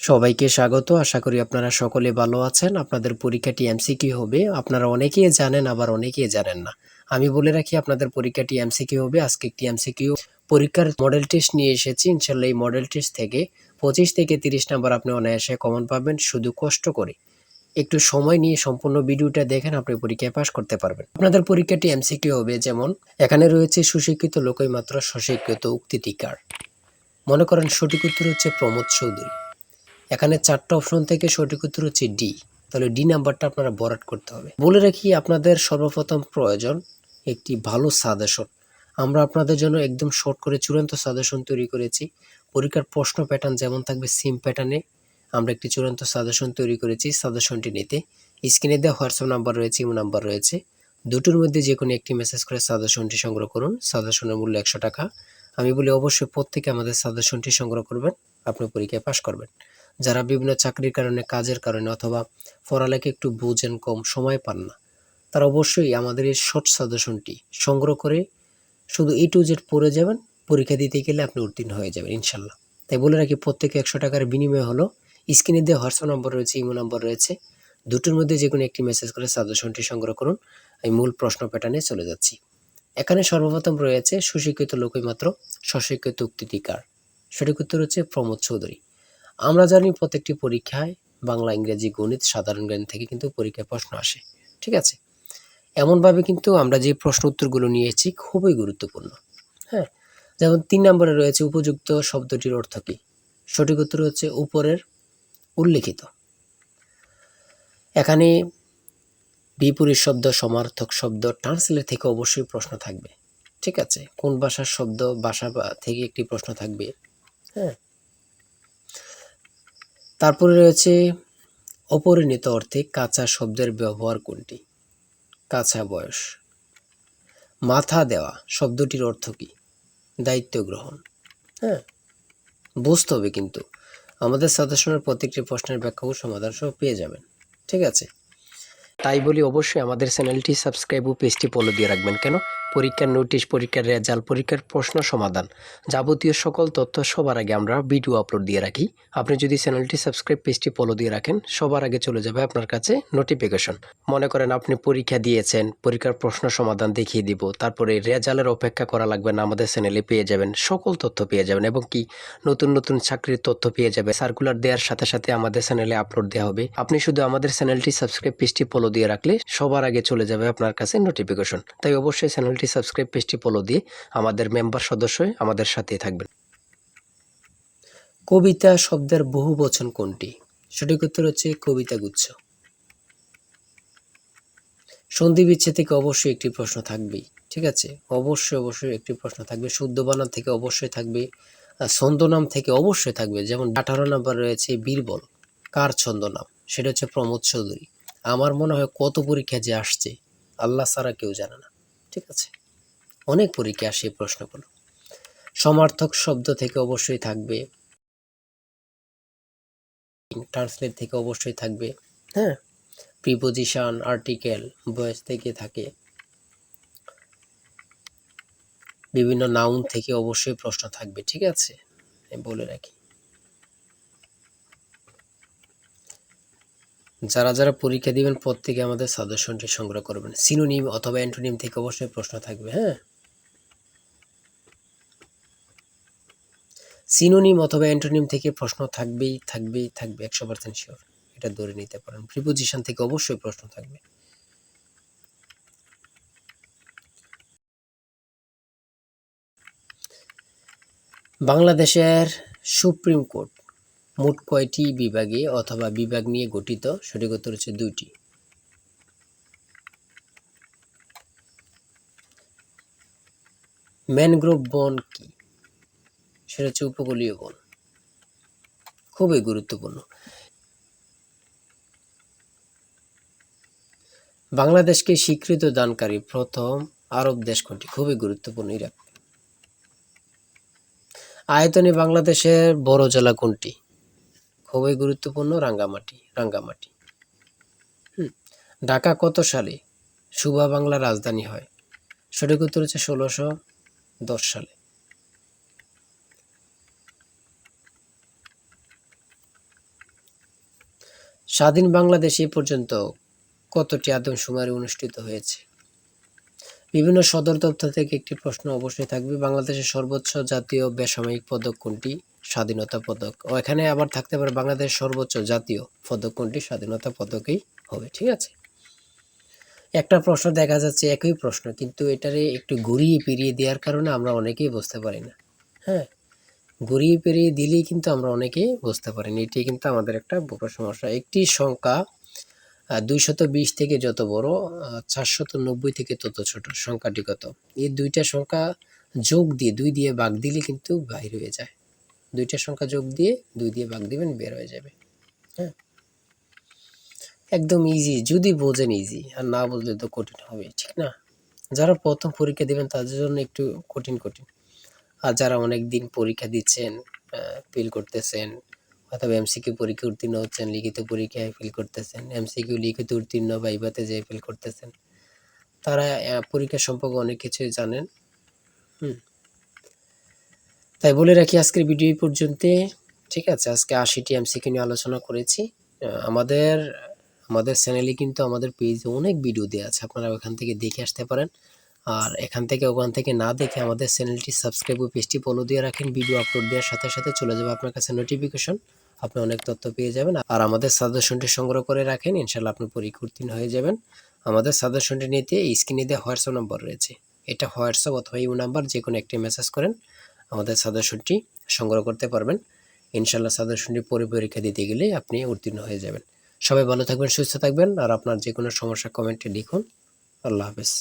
সবাইকে স্বাগত। আশা করি আপনারা সকলে ভালো আছেন। আপনাদের পরীক্ষাটি এমসিকিউ হবে। আপনারা অনেকেই জানেন, আবার অনেকেই জানেন না। আমি বলে রাখি আপনাদের পরীক্ষাটি এমসিকিউ হবে। আজকে একটি এমসিকিউ পরীক্ষার মডেল টেস্ট নিয়ে এসেছি। ইনশাআল্লাহ এই মডেল টেস্ট থেকে 25 থেকে 30 নাম্বার আপনি অনায়াসে কমন পাবেন। শুধু কষ্ট করে একটু সময় নিয়ে সম্পূর্ণ ভিডিওটা দেখেন, আপনি পরীক্ষায় পাস করতে পারবেন। আপনাদের পরীক্ষাটি এমসিকিউ হবে, যেমন এখানে রয়েছে সুশিক্ষিত লোকই মাত্র স্বশিক্ষিত উক্তিটি কার। মনে করেন সঠিক উত্তর হচ্ছে প্রমোদ চৌধুরী। এখানে 4টা অপশন থেকে সঠিক উত্তর হচ্ছে ডি। তাহলে ডি নাম্বারটা আপনারা বরাট করতে হবে। বলে রাখি আপনাদের সর্বপ্রথম প্রয়োজন একটি ভালো সাজেশন। আমরা আপনাদের জন্য একদম শর্ট করে চূড়ান্ত সাজেশন তৈরি করেছি। পরীক্ষার প্রশ্ন প্যাটার্ন যেমন থাকবে সেম প্যাটার্নে আমরা একটি চূড়ান্ত সাজেশন তৈরি করেছি। সাজেশনটি নিতে স্ক্রিনে দেওয়া হোয়াটসঅ্যাপ নাম্বার রয়েছে, ইমো নাম্বার রয়েছে। দুটোর মধ্যে যে কোনো একটি মেসেজ করে সাজেশনটি সংগ্রহ করুন। সাজেশনের মূল্য 100 টাকা। আমি বলি অবশ্যই প্রত্যেকে আমাদের সাজেশনটি সংগ্রহ করবেন, আপনি পরীক্ষায় পাস করবেন। যারা বিভিন্ন চাকরির কারণে, কাজের কারণে অথবা পড়ালেখা একটু বুঝেন, কম সময় পান না, তারা অবশ্যই আমাদের এই শর্ট সাজেশনটি সংগ্রহ করে শুধু A to Z পড়ে যাবেন। পরীক্ষা দিতে গেলে আপনি উত্তীর্ণ হয়ে যাবেন ইনশাল্লাহ। তাই বলে রাখি প্রত্যেকে 100 টাকার বিনিময় হলো। স্ক্রিনে দেওয়া হোয়াটসঅ্যাপ নম্বর রয়েছে, ইমো নম্বর রয়েছে। দুটোর মধ্যে যে কোনো একটি মেসেজ করে সাজেশনটি সংগ্রহ করুন। আমি মূল প্রশ্ন প্যাটার্নে চলে যাচ্ছি। এখানে সর্বপ্রথম রয়েছে সুশিক্ষিত লোকই মাত্র স্বশিক্ষিত উক্তিটি কার। সঠিক উত্তর হচ্ছে প্রমোদ চৌধুরী। আমরা জানি প্রত্যেকটি পরীক্ষায় বাংলা, ইংরেজি, গণিত, সাধারণ জ্ঞান থেকে কিন্তু পরীক্ষায় প্রশ্ন আসে। ঠিক আছে, এমনভাবে কিন্তু আমরা যে প্রশ্ন উত্তরগুলো নিয়েছি খুবই গুরুত্বপূর্ণ। হ্যাঁ, যেমন 3 নম্বরে রয়েছে উপযুক্ত শব্দটির অর্থ কী। সঠিক উত্তর হচ্ছে উপরের উল্লেখিত। এখানে বিপরীত শব্দ, সমার্থক শব্দ, ট্রান্সলেট থেকে অবশ্যই প্রশ্ন থাকবে। ঠিক আছে, কোন ভাষার শব্দ, ভাষা থেকে একটি প্রশ্ন থাকবে। হ্যাঁ, তারপরে রয়েছে অপরিণত অর্থে কাঁচা শব্দের ব্যবহার কোনটি। কাঁচা বয়স। মাথা দেওয়া শব্দটির অর্থ কী। দায়িত্ব গ্রহণ। হ্যাঁ, বুঝতে হবে কিন্তু আমাদের সাজেশনের প্রত্যেকটি প্রশ্নের ব্যাখ্যা ও সমাধান সহ পেয়ে যাবেন। ঠিক আছে, তাই বলি অবশ্যই আমাদের চ্যানেলটি সাবস্ক্রাইব ও পেজটি ফলো দিয়ে রাখবেন। কেন? পরীক্ষার নোটিশ, পরীক্ষার রেজাল্ট, পরীক্ষার প্রশ্ন সমাধান, যাবতীয় সকল তথ্য সবার আগে আমরা ভিডিও আপলোড দিয়ে রাখি। আপনি যদি চ্যানেলটি সাবস্ক্রাইব, পেজটি ফলো দিয়ে রাখেন, সবার আগে চলে যাবে আপনার কাছে নোটিফিকেশন। মনে করেন আপনি পরীক্ষা দিয়েছেন, পরীক্ষার প্রশ্ন সমাধান দেখিয়ে দিব, তারপরে রেজাল্টের অপেক্ষা করা লাগবে না, আমাদের চ্যানেলে পেয়ে যাবেন, সকল তথ্য পেয়ে যাবেন। এবং কি নতুন নতুন চাকরির তথ্য পেয়ে যাবে। সার্কুলার দেওয়ার সাথে সাথে আমাদের চ্যানেলে আপলোড দেওয়া হবে। আপনি শুধু আমাদের চ্যানেলটি সাবস্ক্রাইব, পেজটি ফলো দিয়ে রাখলে সবার আগে চলে যাবে আপনার কাছে নোটিফিকেশন। তাই অবশ্যই চ্যানেলটি সাবস্ক্রাইব, পেজটি ফলো দিয়ে আমাদের মেম্বার সদস্য হয়ে আমাদের সাথেই থাকবেন। কবিতা শব্দের বহু বচন কোনটি। সঠিক উত্তর হচ্ছে কবিতা গুচ্ছ। সন্ধি বিচ্ছেদ থেকে অবশ্যই একটি প্রশ্ন থাকবেই। ঠিক আছে, অবশ্যই একটি প্রশ্ন থাকবে। শুদ্ধ বানান থেকে অবশ্যই থাকবে। ছন্দনাম থেকে অবশ্যই থাকবে। যেমন 18 নম্বর রয়েছে বীরবল, কার ছন্দনাম। সেটা হচ্ছে প্রমোদ চৌধুরী। আমার মনে হয় কত পরীক্ষা যে আসছে আল্লাহ ছাড়া কেউ জানে না। ঠিক আছে, অনেক পরীক্ষা আসে এই প্রশ্নগুলো। সমার্থক শব্দ থেকে অবশ্যই থাকবে। ট্রান্সলেট থেকে অবশ্যই থাকবে। হ্যাঁ, প্রিপোজিশন, আর্টিকেল, ভয়েস থেকে থাকে। বিভিন্ন নাউন থেকে অবশ্যই প্রশ্ন থাকবে। ঠিক আছে, আমি বলে রাখি। যারা যারা পরীক্ষা দিবেন প্রত্যেকে আমাদের সাজেশনটি সংগ্রহ করবেন। সিনোনিম অথবা অ্যান্টোনিম থেকে অবশ্যই প্রশ্ন থাকবে। হ্যাঁ, সিনোনিম অথবা অ্যান্টোনিম থেকে প্রশ্ন থাকবে 100% শিওর, এটা ধরে নিতে পারেন। প্রিপোজিশন থেকে অবশ্যই প্রশ্ন থাকবে। বাংলাদেশের সুপ্রিম কোর্ট মোট কয়টি বিভাগে অথবা বিভাগ নিয়ে গঠিত। সঠিক উত্তর হচ্ছে 2টি। ম্যানগ্রোভ বন কি। সেটা হচ্ছে উপকূলীয় বন। খুবই গুরুত্বপূর্ণ। বাংলাদেশকে স্বীকৃত দানকারী প্রথম আরব দেশ কোনটি। খুবই গুরুত্বপূর্ণ। ইরাক। আয়তনে বাংলাদেশের বড় জেলা কোনটি। খুবই গুরুত্বপূর্ণ। রাঙ্গামাটি। ঢাকা কত সালে সুবা বাংলা রাজধানী হয়। সঠিক উত্তর হচ্ছে 1610 সালে। স্বাধীন বাংলাদেশে এ পর্যন্ত কতটি আদমশুমারি অনুষ্ঠিত হয়েছে? বিভিন্ন সদর দপ্তর থেকে একটি প্রশ্ন অবশ্যই থাকবে। বাংলাদেশের সর্বোচ্চ জাতীয় বেসামরিক পদক কোনটি? স্বাধীনতা পদক। ও এখানে আবার থাকতে পারে বাংলাদেশের সর্বোচ্চ জাতীয় পদক কোনটি? স্বাধীনতা পদকই হবে। ঠিক আছে? একটা প্রশ্ন দেখা যাচ্ছে একই প্রশ্ন, কিন্তু এটারে একটু ঘুরিয়ে ফিরিয়ে দেওয়ার কারণে আমরা অনেকেই বুঝতে পারি না। হ্যাঁ, ঘুরিয়ে ফিরিয়ে দিলেই কিন্তু আমরা অনেকেই বুঝতে পারি না। এটি কিন্তু আমাদের একটা বড় সমস্যা। একটি সংখ্যা ২২০ থেকে যত বড়, ৪৯০ থেকে তত ছোট। সংখ্যাটি কত? এই দুইটা সংখ্যা যোগ দিয়ে ২ দিয়ে ভাগ দিলে কিন্তু বাইর হয়ে যায়। দুইটা সংখ্যা যোগ দিয়ে ২ দিয়ে ভাগ দিবেন, বের হয়ে যাবে। হ্যাঁ, একদম ইজি, যদি বোঝেন ইজি, আর না বুঝলে তো কঠিন হবেই, ঠিক না? যারা প্রথম পরীক্ষা দিবেন তাদের জন্য একটু কঠিন। আর যারা অনেক দিন পরীক্ষা দিচ্ছেন, ফেল করতেছেন, অথবা এমসিকিউ পরীক্ষা উত্তীর্ণ হচ্ছেন, লিখিত পরীক্ষায় ফেল করতেছেন, এমসিকিউ লিখিত উত্তীর্ণ ভাইভাতে যেয়ে ফেল করতেছেন, তারা পরীক্ষা সম্পর্কে অনেক কিছুই জানেন। তাই বলে রাখি আজকের ভিডিও এই পর্যন্তই। ঠিক আছে? আজকে ৮০টি এমসিকিউ নিয়ে আলোচনা করেছি। আমাদের আমাদের চ্যানেলে কিন্তু আমাদের পেজে অনেক ভিডিও দেয়া আছে। আপনারা ওখান থেকে দেখে আসতে পারেন। আর এখান থেকে ওখান থেকে না দেখে আমাদের চ্যানেলটি সাবস্ক্রাইব ও পেজটি ফলো দিয়ে রাখেন। ভিডিও আপলোড দেওয়ার সাথে সাথে চলে যাবে আপনার কাছে নোটিফিকেশন। আপনি অনেক তথ্য পেয়ে যাবেন। আর আমাদের সাজেশনটি সংগ্রহ করে রাখেন। ইনশাআল্লাহ আপনি পরীক্ষা উত্তীর্ণ হয়ে যাবেন। আমাদের সাজেশনটি নিতে এই স্ক্রিনে দেওয়া হোয়াটসঅ্যাপ নম্বর রয়েছে। এটা হোয়াটসঅ্যাপ অথবা ইমো নাম্বার, যেকোনো একটি মেসেজ করেন, আমাদের সাজেশনটি সংগ্রহ করতে পারবেন। ইনশাআল্লাহ সাজেশনটি পরীক্ষা দিতে গেলে আপনি উত্তীর্ণ হয়ে যাবেন। সবাই ভালো থাকবেন, সুস্থ থাকবেন। আর আপনার যে কোনো সমস্যা কমেন্টে লিখুন। আল্লাহ হাফেজ।